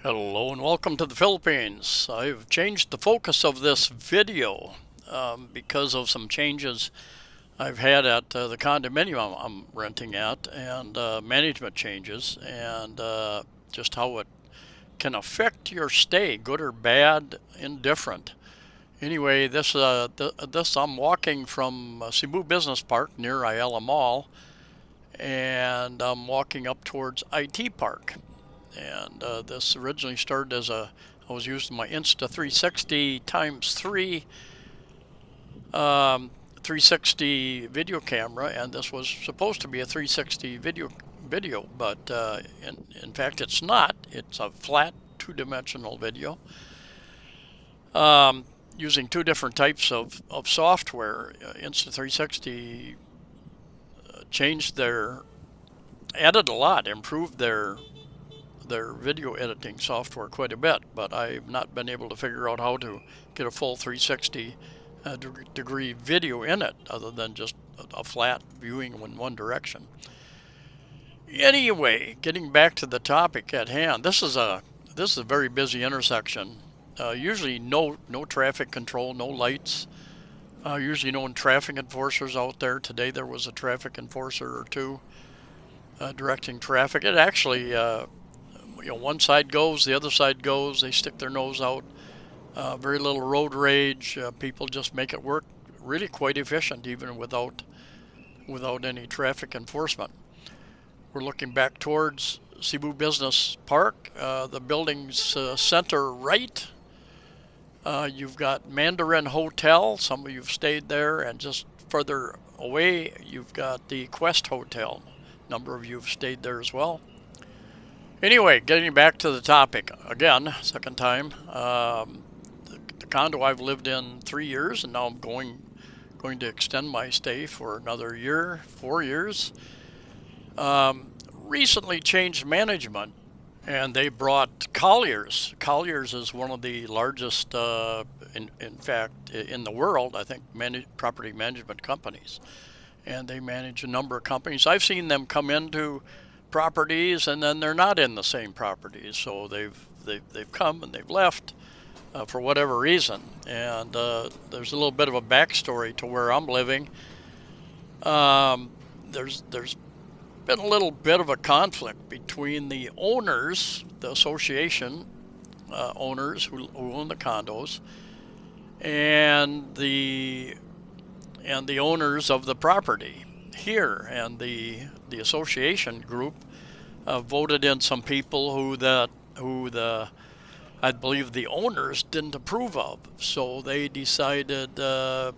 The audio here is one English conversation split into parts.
Hello and welcome to the Philippines. I've changed the focus of this video because of some changes I've had at the condominium I'm renting at and management changes and just how it can affect your stay, good or bad, indifferent. Anyway, this I'm walking from Cebu Business Park near Ayala Mall, and I'm walking up towards IT Park. And this originally started as I was using my Insta 360 times 3 360 video camera, and this was supposed to be a 360 video, but in fact it's not. It's a flat two-dimensional video using two different types of software. Insta 360 changed added a lot, improved their video editing software quite a bit, but I've not been able to figure out how to get a full 360 degree video in it other than just a flat viewing in one direction. Anyway, getting back to the topic at hand, this is a very busy intersection. Usually no traffic control, no lights. Usually no traffic enforcers out there. Today there was a traffic enforcer or two directing traffic. It actually one side goes, the other side goes. They stick their nose out. Very little road rage. People just make it work really quite efficient, even without any traffic enforcement. We're looking back towards Cebu Business Park. The building's center right. You've got Mandarin Hotel. Some of you've stayed there, and just further away, you've got the Quest Hotel. A number of you have stayed there as well. Anyway, getting back to the topic again, second time. The condo I've lived in 3 years, and now I'm going to extend my stay for another year, 4 years. Recently changed management, and they brought Colliers. Colliers is one of the largest, in fact, in the world, I think, property management companies. And they manage a number of companies. I've seen them come into properties and then they're not in the same properties. So they've come and they've left for whatever reason. And there's a little bit of a backstory to where I'm living. There's been a little bit of a conflict between the owners, the association owners who own the condos, and the owners of the property here, and the association group voted in some people who the I believe the owners didn't approve of. So they decided we're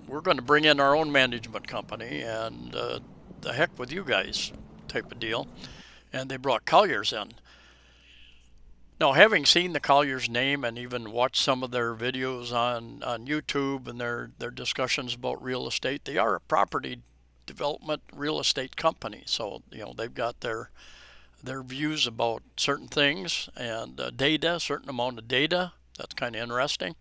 going to bring in our own management company, and the heck with you guys type of deal. And they brought Colliers in. Now, having seen the Colliers name and even watched some of their videos on YouTube and their discussions about real estate, they are a property development real estate company. So, they've got their views about certain things and data, a certain amount of data. That's kind of interesting.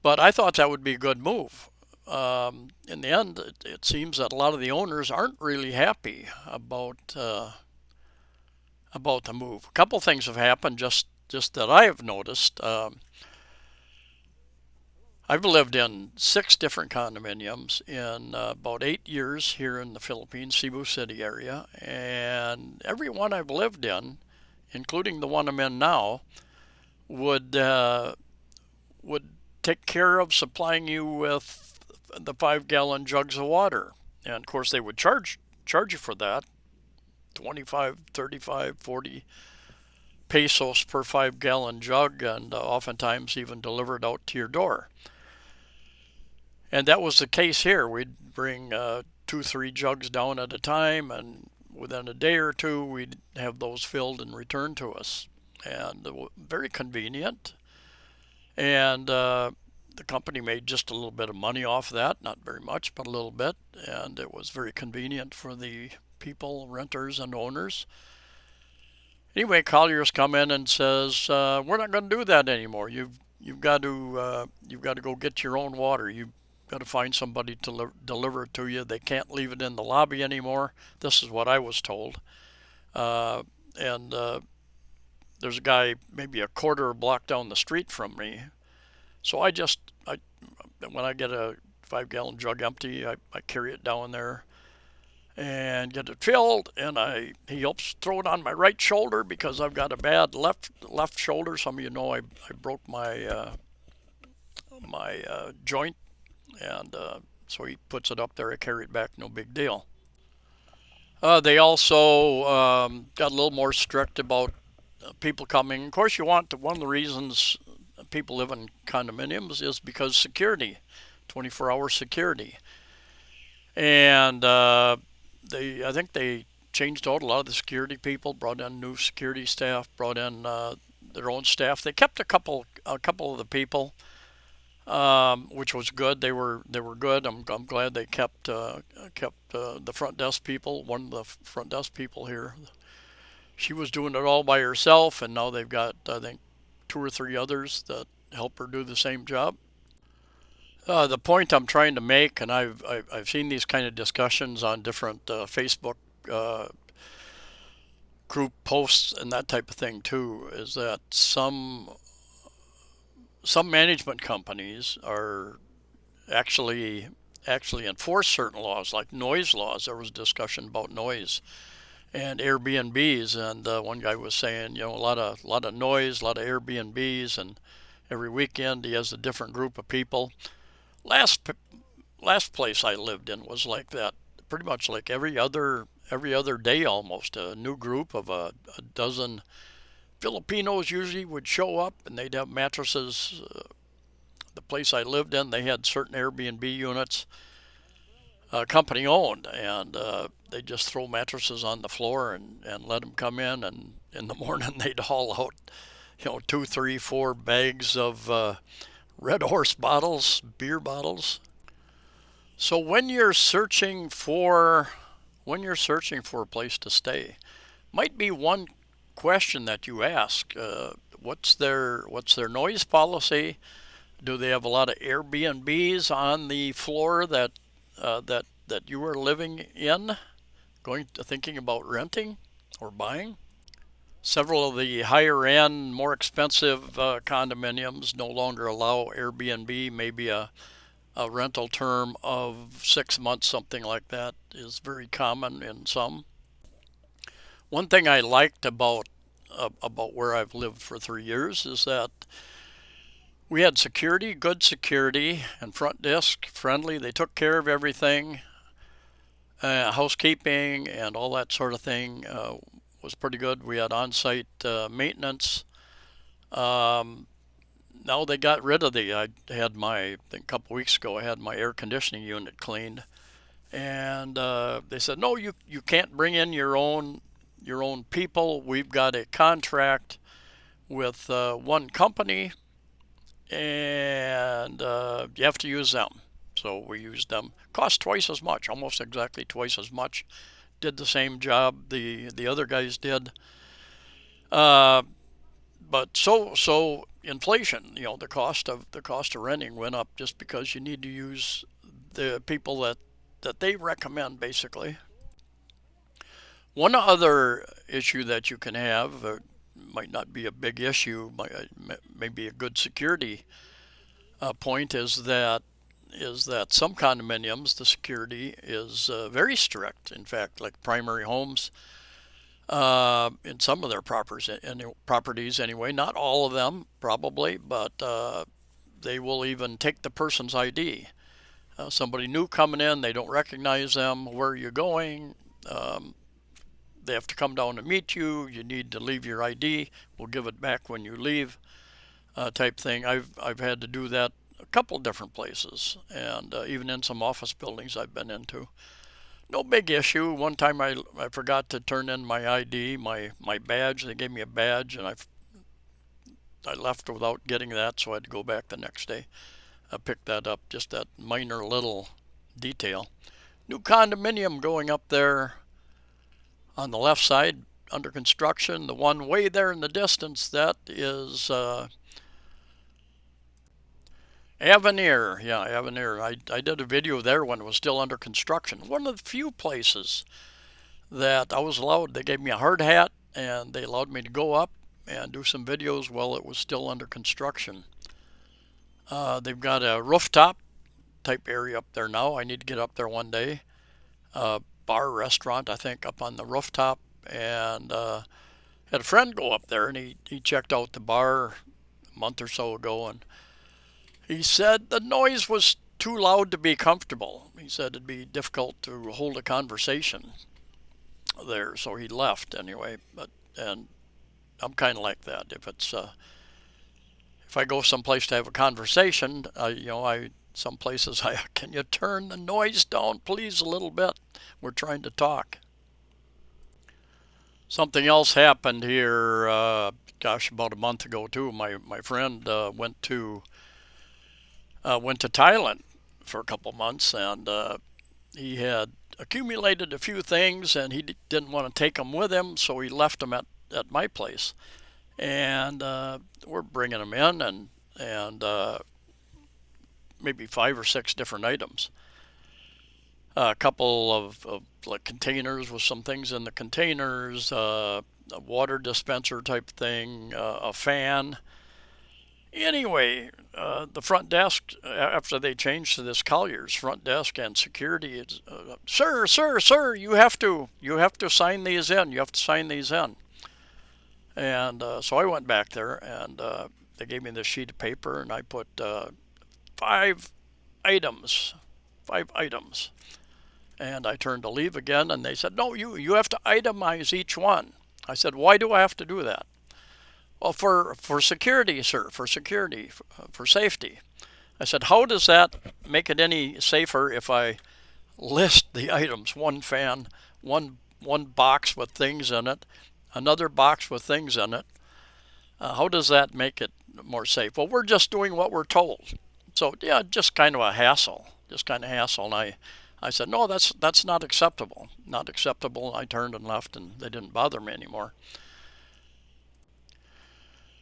But I thought that would be a good move. In the end, it seems that a lot of the owners aren't really happy about the move. A couple things have happened just that I have noticed. I've lived in 6 different condominiums in about 8 years here in the Philippines, Cebu City area, and every one I've lived in, including the one I'm in now, would would take care of supplying you with the 5 gallon jugs of water, and of course they would charge you for that, 25, 35, 40 pesos per 5 gallon jug, and oftentimes even delivered out to your door. And that was the case here. We'd bring 2, 3 jugs down at a time, and within a day or two, we'd have those filled and returned to us. And very convenient. And the company made just a little bit of money off that, not very much, but a little bit. And it was very convenient for the people, renters and owners. Anyway, Colliers come in and says, "We're not going to do that anymore. You've got to go get your own water. You've got to find somebody to deliver it to you. They can't leave it in the lobby anymore." This is what I was told, and there's a guy maybe a quarter block down the street from me. So I when I get a 5 gallon jug empty, I carry it down there and get it filled, and he helps throw it on my right shoulder because I've got a bad left shoulder. Some of you know I broke my joint, and so he puts it up there. I carry it back, no big deal. They also got a little more strict about people coming. Of course, you want one of the reasons people live in condominiums is because security, 24-hour security, and I think they changed out a lot of the security people, brought in new security staff, brought in their own staff. They kept a couple of the people, which was good. They were good. I'm glad they kept the front desk people. One of the front desk people here, she was doing it all by herself, and now they've got, I think, two or three others that help her do the same job. The point I'm trying to make, and I've seen these kind of discussions on different Facebook uh, group posts and that type of thing too, is that some management companies are actually actually enforce certain laws, like noise laws. There was discussion about noise and Airbnbs, and one guy was saying, a lot of noise, a lot of Airbnbs, and every weekend he has a different group of people. Last last place I lived in was like that. Pretty much like every other day, almost a new group of a dozen Filipinos usually would show up, and they'd have mattresses. The place I lived in, they had certain Airbnb units, company owned, and they just throw mattresses on the floor and let them come in, and in the morning they'd haul out, two, three, four bags of Red Horse bottles, beer bottles. So when you're searching for a place to stay, might be one question that you ask. What's their noise policy? Do they have a lot of Airbnbs on the floor that you are living in, thinking about renting or buying? Several of the higher end, more expensive condominiums no longer allow Airbnb. Maybe a rental term of 6 months, something like that, is very common in some. One thing I liked about where I've lived for 3 years is that we had security, good security, and front desk friendly. They took care of everything. Housekeeping and all that sort of thing was pretty good. We had on-site maintenance. Um, Now they got rid of I had I think a couple weeks ago, I had my air conditioning unit cleaned, and they said, no, you can't bring in your own people. We've got a contract with one company, and you have to use them. So we used them. Cost twice as much, almost exactly twice as much. Did the same job the other guys did. Uh, but so inflation, the cost of renting went up just because you need to use the people that they recommend, basically. One other issue that you can have, might not be a big issue, may be a good security point, is that some condominiums, the security is very strict. In fact, like primary homes, in some of their properties anyway, not all of them probably, but they will even take the person's ID. Somebody new coming in, they don't recognize them. Where are you going? Um, they have to come down to meet you. You need to leave your ID. We'll give it back when you leave, type thing. I've had to do that a couple different places, and even in some office buildings I've been into. No big issue. One time I forgot to turn in my ID, my badge. They gave me a badge, and I left without getting that, so I had to go back the next day. I picked that up, just that minor little detail. New condominium going up there on the left side, under construction. The one way there in the distance, that is Avenir. Yeah, Avenir. I did a video there when it was still under construction. One of the few places that I was allowed. They gave me a hard hat, and they allowed me to go up. and do some videos while it was still under construction. They've got a rooftop type area up there now. I need to get up there one day. Bar restaurant, I think, up on the rooftop, and had a friend go up there, and he checked out the bar a month or so ago, and he said the noise was too loud to be comfortable. He said it'd be difficult to hold a conversation there, so he left anyway. And I'm kind of like that. If I go someplace to have a conversation, some places can you turn the noise down, please, a little bit? We're trying to talk. Something else happened here. About a month ago too. My friend went to Thailand for a couple months, and he had accumulated a few things, and he didn't want to take them with him, so he left them at my place. And we're bringing them in, and maybe 5 or 6 different items. A couple of like containers with some things in the containers, a water dispenser type thing, a fan. Anyway, the front desk, after they changed to this Collier's front desk and security, it's, sir, you have to sign these in. You have to sign these in. And so I went back there, and they gave me this sheet of paper, and I put 5 items, 5 items. And I turned to leave again, and they said, no, you have to itemize each one. I said, why do I have to do that? Well, for security, sir, for security, for safety. I said, how does that make it any safer if I list the items? One fan, one box with things in it, another box with things in it. How does that make it more safe? Well, we're just doing what we're told. So yeah, just kind of a hassle, And I said, no, that's not acceptable, not acceptable. I turned and left, and they didn't bother me anymore.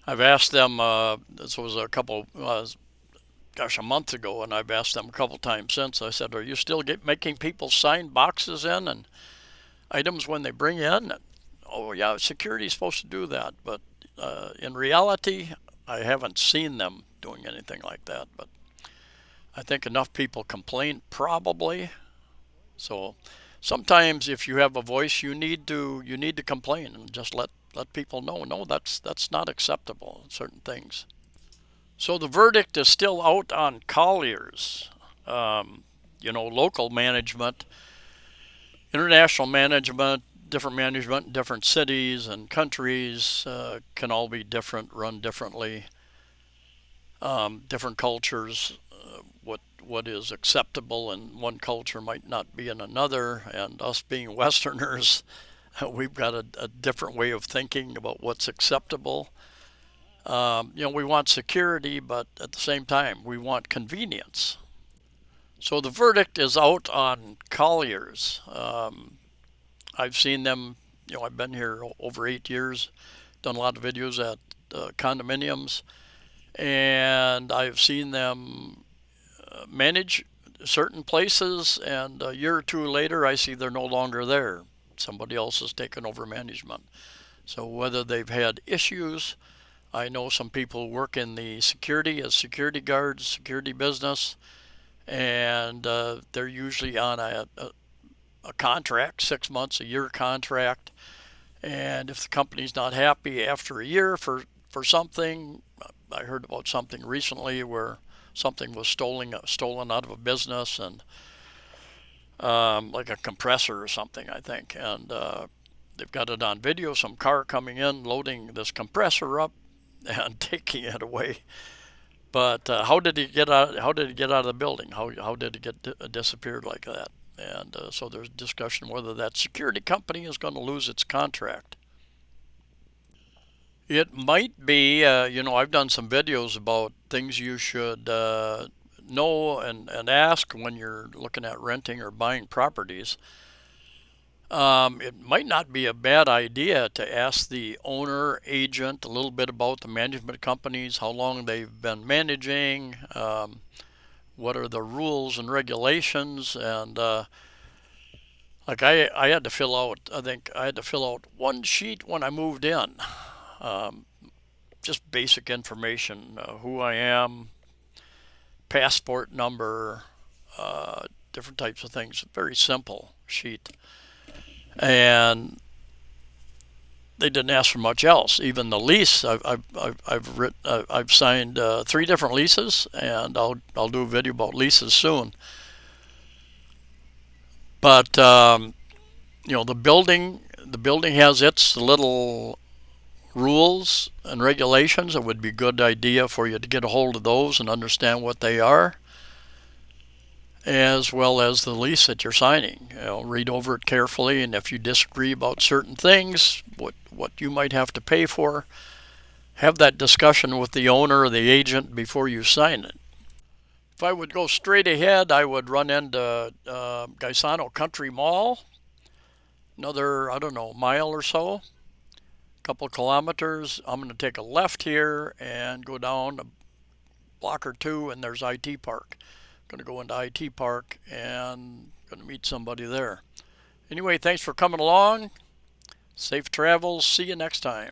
I've asked them, this was a month ago, and I've asked them a couple times since. I said, are you still making people sign boxes in and items when they bring in? And, oh yeah, security's supposed to do that, but in reality, I haven't seen them doing anything like that. But I think enough people complain, probably. So sometimes if you have a voice, you need to complain and just let people know, no, that's not acceptable, certain things. So the verdict is still out on Colliers. Local management, international management, different management in different cities and countries can all be different, run differently. Different cultures, what is acceptable in one culture might not be in another, and us being Westerners, we've got a different way of thinking about what's acceptable. We want security, but at the same time, we want convenience. So the verdict is out on Colliers. I've seen them, I've been here over 8 years, done a lot of videos at condominiums, and I've seen them manage certain places, and a year or two later, I see they're no longer there. Somebody else has taken over management. So whether they've had issues, I know some people work in the security as security guards, security business, and they're usually on a contract, 6 months, a year contract. And if the company's not happy after a year for something, I heard about something recently where something was stolen out of a business, and like a compressor or something, I think. And they've got it on video, some car coming in, loading this compressor up and taking it away. But how did he get out of the building? How did it get disappeared like that? And so there's discussion whether that security company is going to lose its contract. It might be, I've done some videos about things you should know and ask when you're looking at renting or buying properties. It might not be a bad idea to ask the owner, agent, a little bit about the management companies, how long they've been managing, what are the rules and regulations, and like I had to fill out, I think I had to fill out one sheet when I moved in. Just basic information, who I am, passport number, different types of things. Very simple sheet. And they didn't ask for much else. Even the lease, I've signed 3 different leases, and I'll do a video about leases soon. But the building has its little rules and regulations. It would be a good idea for you to get a hold of those and understand what they are, as well as the lease that you're signing. Read over it carefully, and if you disagree about certain things, what you might have to pay for, have that discussion with the owner or the agent before you sign it. If I would go straight ahead, I would run into Gaisano Country Mall, another, I don't know, mile or so, a couple of kilometers. I'm going to take a left here and go down a block or two, and there's IT Park. Going to go into IT Park and going to meet somebody there. Anyway, thanks for coming along. Safe travels. See you next time.